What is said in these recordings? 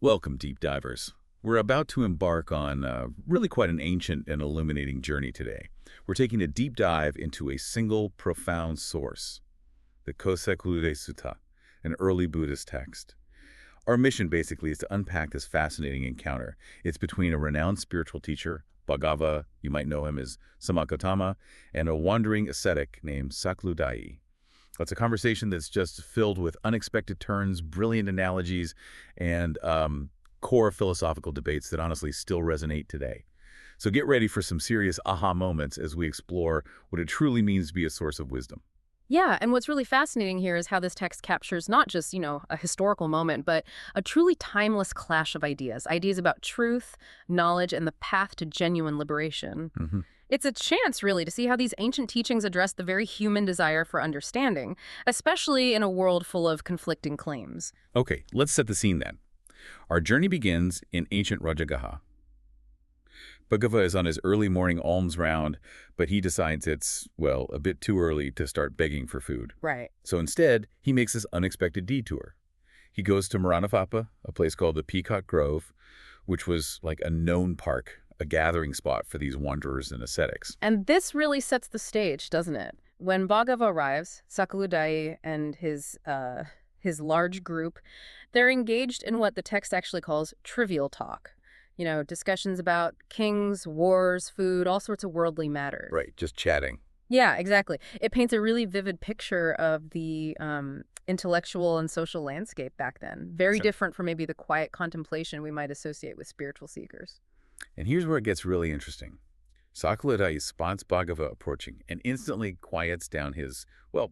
Welcome, deep divers. We're about to embark on really quite an ancient and illuminating journey today. We're taking a deep dive into a single profound source, the Cūḷasakuludāyisuttaṃ, an early Buddhist text. Our mission basically is to unpack this fascinating encounter. It's between a renowned spiritual teacher, Bhagava, you might know him as Samakatama, and a wandering ascetic named Sakuludayi. It's a conversation that's just filled with unexpected turns, brilliant analogies, and core philosophical debates that honestly still resonate today. So get ready for some serious aha moments as we explore what it truly means to be a source of wisdom. Yeah, and what's really fascinating here is how this text captures not just, a historical moment, but a truly timeless clash of ideas. Ideas about truth, knowledge, and the path to genuine liberation. It's a chance, really, to see how these ancient teachings address the very human desire for understanding, especially in a world full of conflicting claims. Okay, let's set the scene then. Our journey begins in ancient Rajagaha. Bhagava is on his early morning alms round, but he decides it's, well, a bit too early to start begging for food. Right. So instead, he makes this unexpected detour. He goes to Maranavapa, a place called the Peacock Grove, which was like a known park, a gathering spot for these wanderers and ascetics. And this really sets the stage, doesn't it? When Bhagava arrives, Sakuludayi and his large group, they're engaged in what the text actually calls trivial talk. Discussions about kings, wars, food, all sorts of worldly matters. Right, just chatting. Yeah, exactly. It paints a really vivid picture of the intellectual and social landscape back then. Very different from maybe the quiet contemplation we might associate with spiritual seekers. And here's where it gets really interesting. Sakuludayi spots Bhagava approaching and instantly quiets down his, well,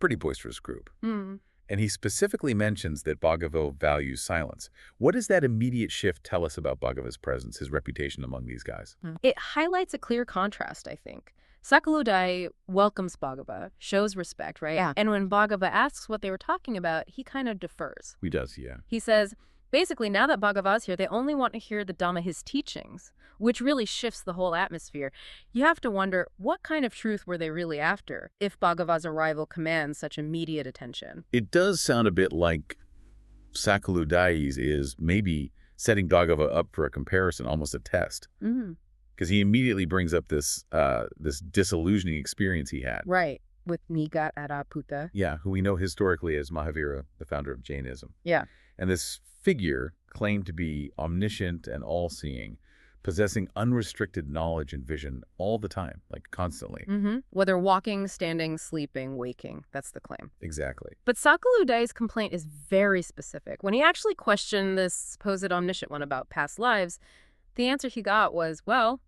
pretty boisterous group. And he specifically mentions that Bhagava values silence. What does that immediate shift tell us about Bhagava's presence, his reputation among these guys? It highlights a clear contrast, I think. Sakuludayi welcomes Bhagava, shows respect, right? Yeah. And when Bhagava asks what they were talking about, he kind of defers. He does, yeah. He says, basically, now that Bhagava's here, they only want to hear the Dhamma, his teachings, which really shifts the whole atmosphere. You have to wonder, what kind of truth were they really after if Bhagava's arrival commands such immediate attention? It does sound a bit like Sakuludayi's is maybe setting Bhagava up for a comparison, almost a test. Because he immediately brings up this disillusioning experience he had. Right, with Nigantha Nāṭaputta. Yeah, who we know historically as Mahavira, the founder of Jainism. Yeah. And this figure claimed to be omniscient and all-seeing, possessing unrestricted knowledge and vision all the time, like constantly. Whether walking, standing, sleeping, waking, that's the claim. Exactly. But Sakuludayi's complaint is very specific. When he actually questioned this supposed omniscient one about past lives, the answer he got was, well,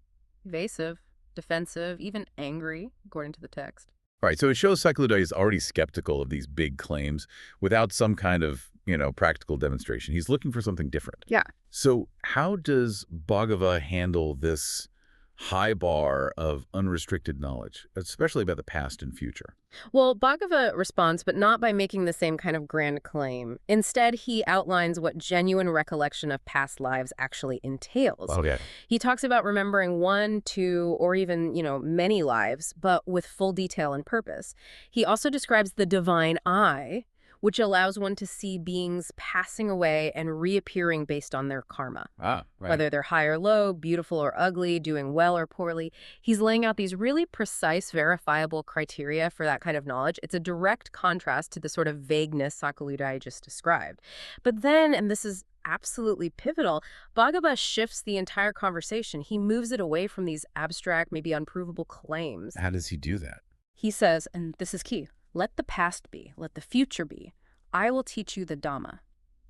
evasive, defensive, even angry, according to the text. All right, so it shows Sakuludayi is already skeptical of these big claims without some kind of, practical demonstration. He's looking for something different. Yeah. So how does Bhagava handle this high bar of unrestricted knowledge, especially about the past and future? Well, Bhagava responds, but not by making the same kind of grand claim. Instead, he outlines what genuine recollection of past lives actually entails. Okay. He talks about remembering one, two, or even, many lives, but with full detail and purpose. He also describes the divine eye, which allows one to see beings passing away and reappearing based on their karma. Right. Whether they're high or low, beautiful or ugly, doing well or poorly. He's laying out these really precise, verifiable criteria for that kind of knowledge. It's a direct contrast to the sort of vagueness Sakuludayi just described. But then, and this is absolutely pivotal, Bhagava shifts the entire conversation. He moves it away from these abstract, maybe unprovable claims. How does he do that? He says, and this is key, let the past be, let the future be. I will teach you the Dhamma.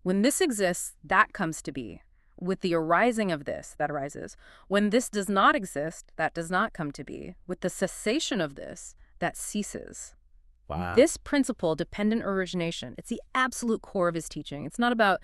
When this exists, that comes to be. With the arising of this, that arises. When this does not exist, that does not come to be. With the cessation of this, that ceases. Wow. This principle, dependent origination, it's the absolute core of his teaching. It's not about,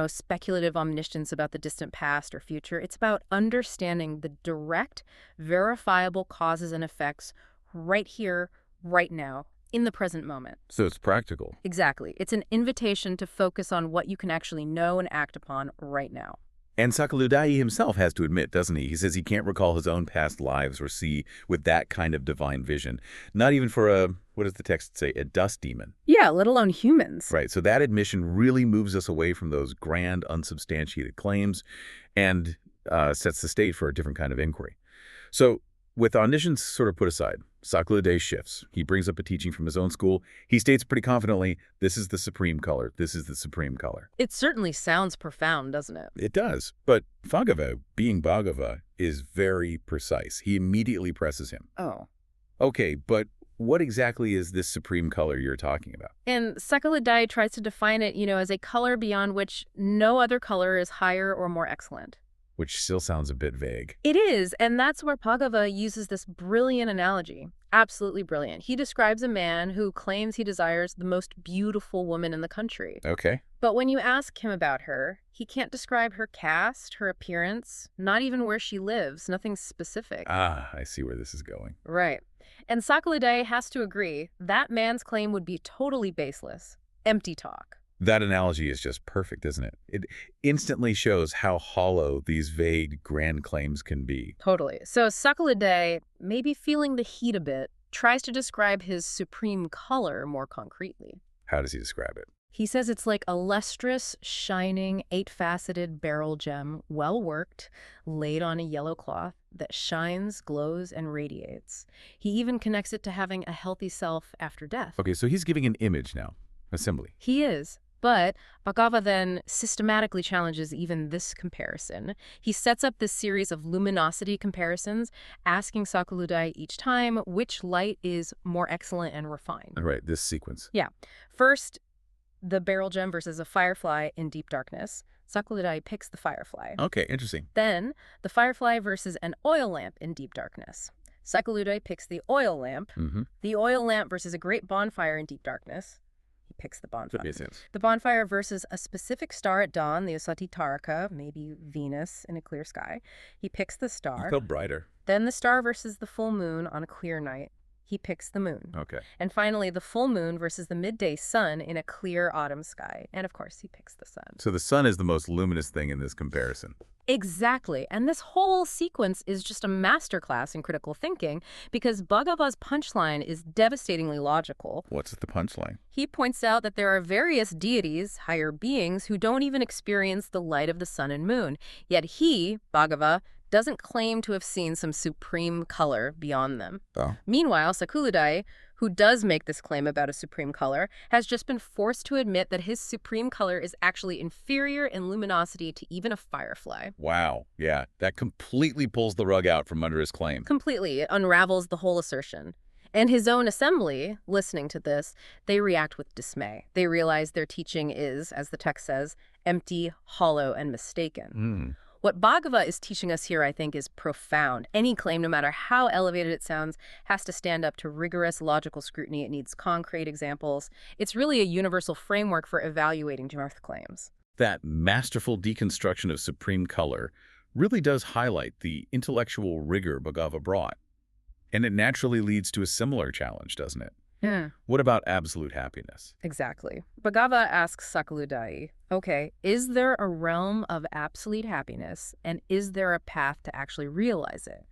speculative omniscience about the distant past or future. It's about understanding the direct, verifiable causes and effects right here, right now, in the present moment. So it's practical. Exactly. It's an invitation to focus on what you can actually know and act upon right now. And Sakuludāyī himself has to admit, doesn't he? He says he can't recall his own past lives or see with that kind of divine vision. Not even for what does the text say, a dust demon. Yeah, let alone humans. Right, so that admission really moves us away from those grand, unsubstantiated claims and sets the stage for a different kind of inquiry. So with omniscience sort of put aside, Sakuludāyī shifts. He brings up a teaching from his own school. He states pretty confidently, this is the supreme color. This is the supreme color. It certainly sounds profound, doesn't it? It does. But Bhagava, being Bhagava, is very precise. He immediately presses him. Oh. Okay, but what exactly is this supreme color you're talking about? And Sakuludāyī tries to define it, as a color beyond which no other color is higher or more excellent. Which still sounds a bit vague. It is, and that's where Bhagava uses this brilliant analogy. Absolutely brilliant. He describes a man who claims he desires the most beautiful woman in the country. Okay. But when you ask him about her, he can't describe her caste, her appearance, not even where she lives, nothing specific. Ah, I see where this is going. Right. And Sakuludāyī has to agree that man's claim would be totally baseless, empty talk. That analogy is just perfect, isn't it? It instantly shows how hollow these vague, grand claims can be. Totally. So Sakuludāyī, maybe feeling the heat a bit, tries to describe his supreme color more concretely. How does he describe it? He says it's like a lustrous, shining, 8-faceted beryl gem, well-worked, laid on a yellow cloth that shines, glows, and radiates. He even connects it to having a healthy self after death. Okay, so he's giving an image now, a simile. He is. But Bhagava then systematically challenges even this comparison. He sets up this series of luminosity comparisons, asking Sakuludāyī each time which light is more excellent and refined. All right, this sequence. Yeah. First, the beryl gem versus a firefly in deep darkness. Sakuludāyī picks the firefly. Okay, interesting. Then, the firefly versus an oil lamp in deep darkness. Sakuludāyī picks the oil lamp. The oil lamp versus a great bonfire in deep darkness. He picks the bonfire. That makes sense. The bonfire versus a specific star at dawn, the Usati Taraka, maybe Venus in a clear sky. He picks the star. It felt brighter. Then the star versus the full moon on a clear night. He picks the moon. Okay. And finally, the full moon versus the midday sun in a clear autumn sky. And of course, he picks the sun. So the sun is the most luminous thing in this comparison. Exactly. And this whole sequence is just a masterclass in critical thinking because Bhagava's punchline is devastatingly logical. What's the punchline? He points out that there are various deities, higher beings, who don't even experience the light of the sun and moon. Yet he, Bhagava, doesn't claim to have seen some supreme color beyond them. Oh. Meanwhile, Sakuludāyī, who does make this claim about a supreme color, has just been forced to admit that his supreme color is actually inferior in luminosity to even a firefly. Wow. Yeah, that completely pulls the rug out from under his claim. Completely. It unravels the whole assertion. And his own assembly, listening to this, they react with dismay. They realize their teaching is, as the text says, empty, hollow, and mistaken. What Bhagava is teaching us here, I think, is profound. Any claim, no matter how elevated it sounds, has to stand up to rigorous logical scrutiny. It needs concrete examples. It's really a universal framework for evaluating mirth claims. That masterful deconstruction of supreme color really does highlight the intellectual rigor Bhagava brought. And it naturally leads to a similar challenge, doesn't it? Yeah. What about absolute happiness? Exactly. Bhagava asks Sakuludāyī, okay, is there a realm of absolute happiness, and is there a path to actually realize it?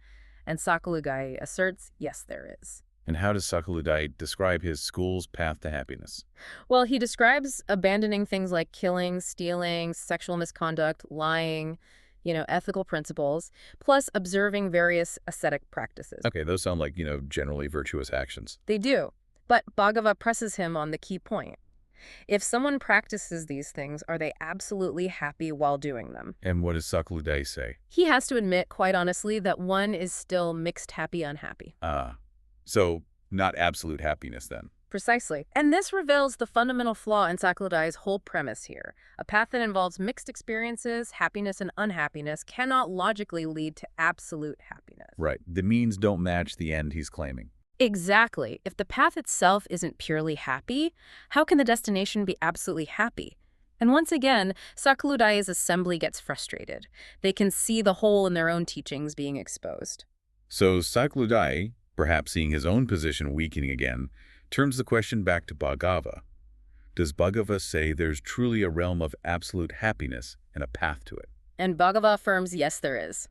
And Sakuludāyī asserts, yes, there is. And how does Sakuludāyī describe his school's path to happiness? Well, he describes abandoning things like killing, stealing, sexual misconduct, lying, ethical principles, plus observing various ascetic practices. Okay, those sound like, generally virtuous actions. They do. But Bhagava presses him on the key point. If someone practices these things, are they absolutely happy while doing them? And what does Sakuludāyī say? He has to admit, quite honestly, that one is still mixed happy, unhappy. So not absolute happiness then. Precisely. And this reveals the fundamental flaw in Sakuludāyī's whole premise here. A path that involves mixed experiences, happiness and unhappiness, cannot logically lead to absolute happiness. Right. The means don't match the end he's claiming. Exactly. If the path itself isn't purely happy, how can the destination be absolutely happy? And once again, Sakuludāyī's assembly gets frustrated. They can see the hole in their own teachings being exposed. So Sakuludāyī, perhaps seeing his own position weakening again, turns the question back to Bhagava. Does Bhagava say there's truly a realm of absolute happiness and a path to it? And Bhagava affirms, yes, there is.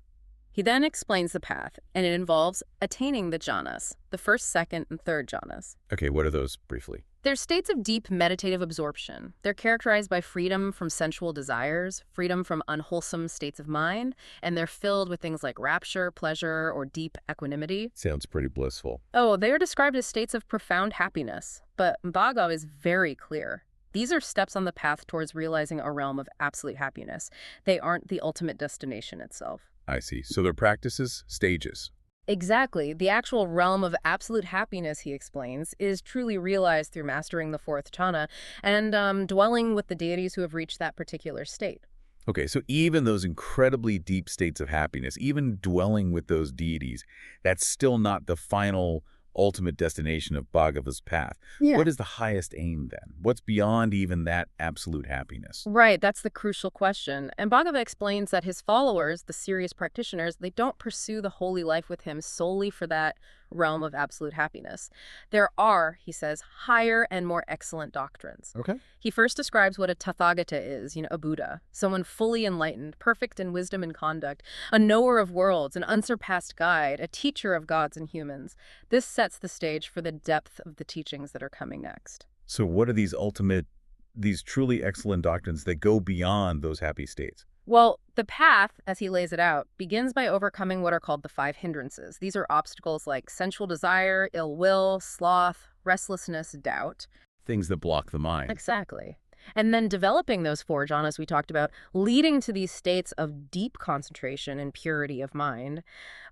He then explains the path, and it involves attaining the jhanas, the first, second, and third jhanas. Okay, what are those briefly? They're states of deep meditative absorption. They're characterized by freedom from sensual desires, freedom from unwholesome states of mind, and they're filled with things like rapture, pleasure, or deep equanimity. Sounds pretty blissful. Oh, they are described as states of profound happiness. But Bhagava is very clear. These are steps on the path towards realizing a realm of absolute happiness. They aren't the ultimate destination itself. I see. So they're practices, stages. Exactly. The actual realm of absolute happiness, he explains, is truly realized through mastering the fourth jhana and dwelling with the deities who have reached that particular state. Okay, so even those incredibly deep states of happiness, even dwelling with those deities, that's still not the final ultimate destination of Bhagava's path. Yeah. What is the highest aim then? What's beyond even that absolute happiness? Right, that's the crucial question. And Bhagava explains that his followers, the serious practitioners, they don't pursue the holy life with him solely for that realm of absolute happiness. There are, he says, higher and more excellent doctrines. Okay. He first describes what a Tathagata is, a Buddha, someone fully enlightened, perfect in wisdom and conduct, a knower of worlds, an unsurpassed guide, a teacher of gods and humans. This sets the stage for the depth of the teachings that are coming next. So what are these truly excellent doctrines that go beyond those happy states? Well, the path, as he lays it out, begins by overcoming what are called the 5 hindrances. These are obstacles like sensual desire, ill will, sloth, restlessness, doubt. Things that block the mind. Exactly. And then developing those 4 jhanas we talked about, leading to these states of deep concentration and purity of mind.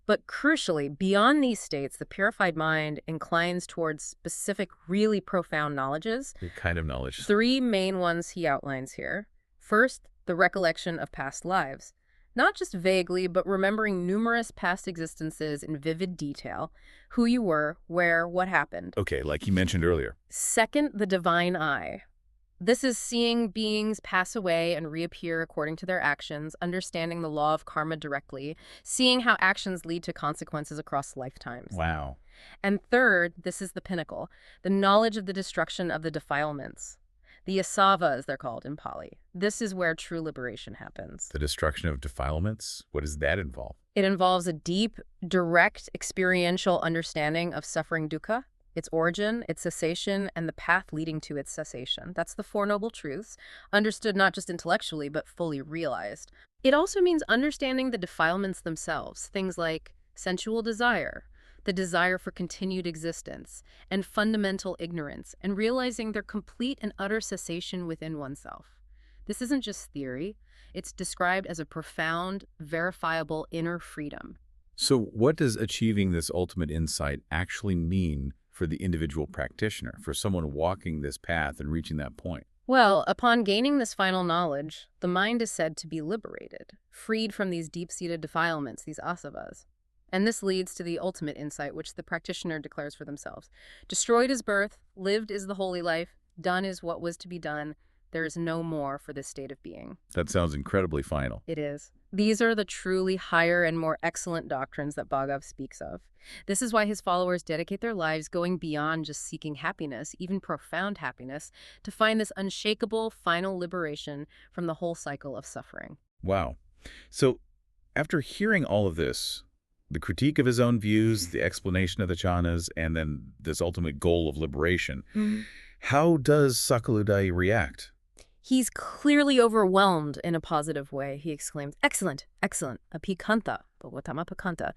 But crucially, beyond these states, the purified mind inclines towards specific, really profound knowledges. What kind of knowledge? 3 main ones he outlines here. First, the recollection of past lives. Not just vaguely, but remembering numerous past existences in vivid detail. Who you were, where, what happened. Okay, like you mentioned earlier. Second, the divine eye. This is seeing beings pass away and reappear according to their actions, understanding the law of karma directly, seeing how actions lead to consequences across lifetimes. Wow. And third, this is the pinnacle, the knowledge of the destruction of the defilements. The asava, as they're called in Pali. This is where true liberation happens. The destruction of defilements? What does that involve? It involves a deep, direct, experiential understanding of suffering dukkha, its origin, its cessation, and the path leading to its cessation. That's the 4 noble truths, understood not just intellectually, but fully realized. It also means understanding the defilements themselves, things like sensual desire, the desire for continued existence, and fundamental ignorance, and realizing their complete and utter cessation within oneself. This isn't just theory. It's described as a profound, verifiable inner freedom. So what does achieving this ultimate insight actually mean for the individual practitioner, for someone walking this path and reaching that point? Well, upon gaining this final knowledge, the mind is said to be liberated, freed from these deep-seated defilements, these asavas. And this leads to the ultimate insight, which the practitioner declares for themselves. Destroyed is birth, lived is the holy life, done is what was to be done. There is no more for this state of being. That sounds incredibly final. It is. These are the truly higher and more excellent doctrines that Bhagav speaks of. This is why his followers dedicate their lives going beyond just seeking happiness, even profound happiness, to find this unshakable final liberation from the whole cycle of suffering. Wow. So after hearing all of this, the critique of his own views, the explanation of the jhanas, and then this ultimate goal of liberation, how does Sakuludayi react? He's clearly overwhelmed in a positive way. He exclaims, excellent, excellent, apikanta, bhagavatama apikanta.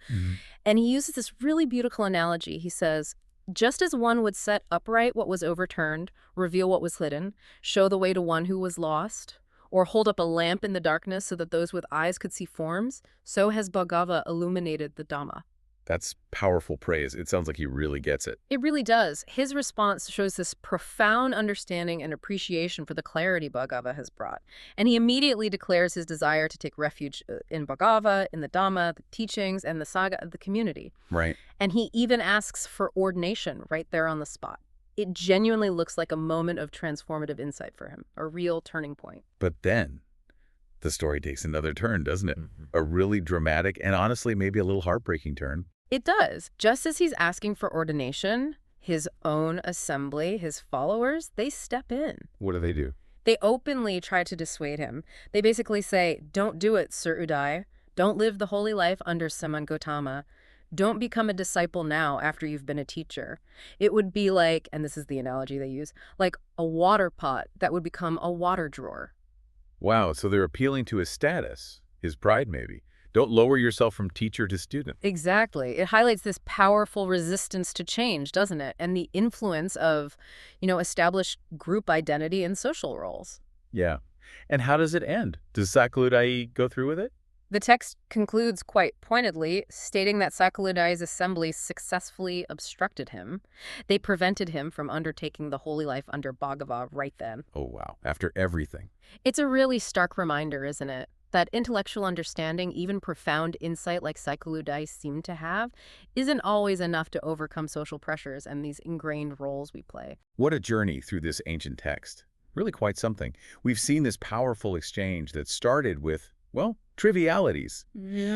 And he uses this really beautiful analogy. He says, just as one would set upright what was overturned, reveal what was hidden, show the way to one who was lost, or hold up a lamp in the darkness so that those with eyes could see forms, so has Bhagava illuminated the Dhamma. That's powerful praise. It sounds like he really gets it. It really does. His response shows this profound understanding and appreciation for the clarity Bhagava has brought. And he immediately declares his desire to take refuge in Bhagava, in the Dhamma, the teachings, and the saga of the community. Right. And he even asks for ordination right there on the spot. It genuinely looks like a moment of transformative insight for him, a real turning point. But then the story takes another turn, doesn't it? A really dramatic and honestly maybe a little heartbreaking turn. It does. Just as he's asking for ordination, his own assembly, his followers, they step in. What do? They openly try to dissuade him. They basically say, don't do it, Sir Uday. Don't live the holy life under Saman Gautama. Don't become a disciple now after you've been a teacher. It would be like, and this is the analogy they use, like a water pot that would become a water drawer. Wow, so they're appealing to his status, his pride maybe. Don't lower yourself from teacher to student. Exactly. It highlights this powerful resistance to change, doesn't it? And the influence of, established group identity and social roles. Yeah. And how does it end? Does Sakuludayi go through with it? The text concludes quite pointedly, stating that Sakuludayi's assembly successfully obstructed him. They prevented him from undertaking the holy life under Bhagava right then. Oh, wow. After everything. It's a really stark reminder, isn't it? That intellectual understanding, even profound insight like Sakuludayi seemed to have, isn't always enough to overcome social pressures and these ingrained roles we play. What a journey through this ancient text. Really quite something. We've seen this powerful exchange that started with, well, trivialities,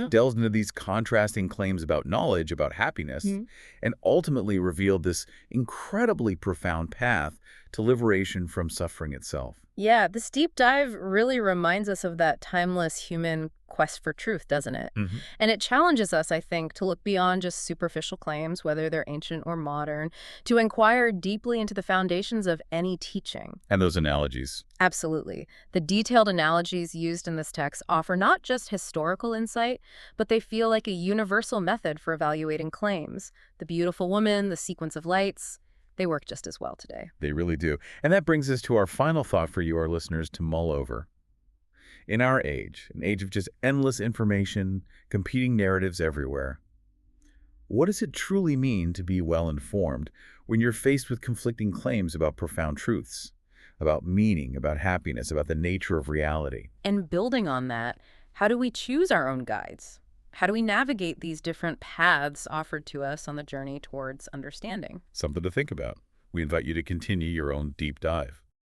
delved into these contrasting claims about knowledge, about happiness, and ultimately revealed this incredibly profound path to liberation from suffering itself. Yeah, this deep dive really reminds us of that timeless human quest for truth, doesn't it? And it challenges us, I think, to look beyond just superficial claims, whether they're ancient or modern, to inquire deeply into the foundations of any teaching. And those analogies. Absolutely. The detailed analogies used in this text offer not just historical insight, but they feel like a universal method for evaluating claims. The beautiful woman, the sequence of lights, they work just as well today. They really do. And that brings us to our final thought for you, our listeners, to mull over. In our age, an age of just endless information, competing narratives everywhere, what does it truly mean to be well-informed when you're faced with conflicting claims about profound truths, about meaning, about happiness, about the nature of reality? And building on that, how do we choose our own guides? How do we navigate these different paths offered to us on the journey towards understanding? Something to think about. We invite you to continue your own deep dive.